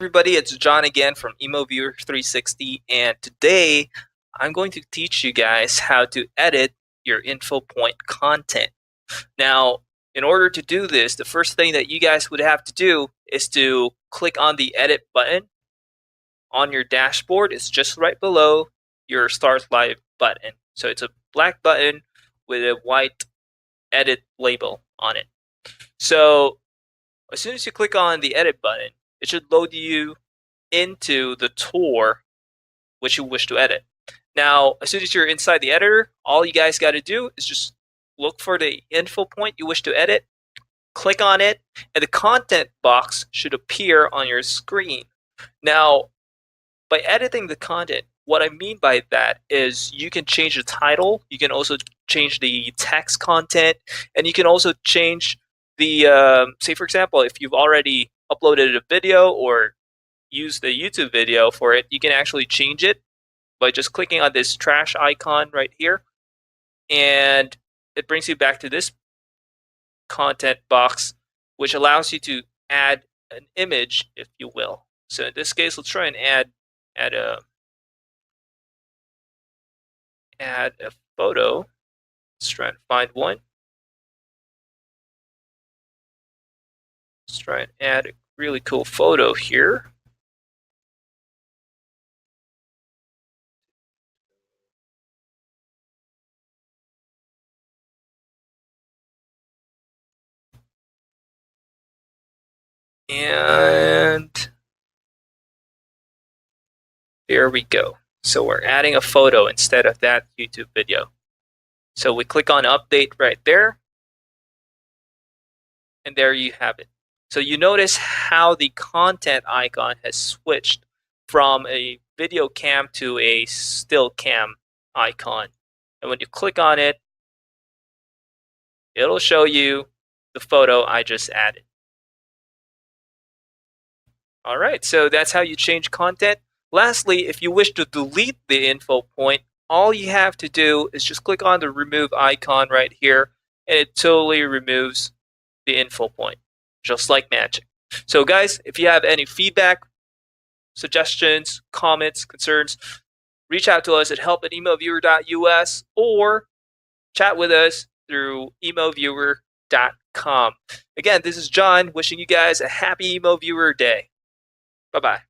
Everybody, it's John again from immoviewer 360, and today I'm going to teach you guys how to edit your Infopoint content. Now, in order to do this, the first thing that you guys would have to do is to click on the edit button on your dashboard. It's just right below your Start Live button. So it's a black button with a white edit label on it. So as soon as you click on the edit button, it should load you into the tour which you wish to edit. Now, as soon as you're inside the editor, all you guys got to do is just look for the info point you wish to edit, click on it, and the content box should appear on your screen. Now, by editing the content, what I mean by that is you can change the title, you can also change the text content, and you can also change the, say for example, if you've already uploaded a video or used the YouTube video for it, you can actually change it by just clicking on this trash icon right here, and it brings you back to this content box, which allows you to add an image, if you will. So in this case, let's try and add a photo. Let's try and find one. Let's try and add a really cool photo here. And there we go. So we're adding a photo instead of that YouTube video. So we click on update right there. And there you have it. So you notice how the content icon has switched from a video cam to a still cam icon. And when you click on it, it'll show you the photo I just added. All right, so that's how you change content. Lastly, if you wish to delete the info point, all you have to do is just click on the remove icon right here, and it totally removes the info point, just like magic. So guys, if you have any feedback, suggestions, comments, concerns, reach out to us at help@immoviewer.us or chat with us through immoviewer.com. Again, this is John wishing you guys a happy Immoviewer day. Bye-bye.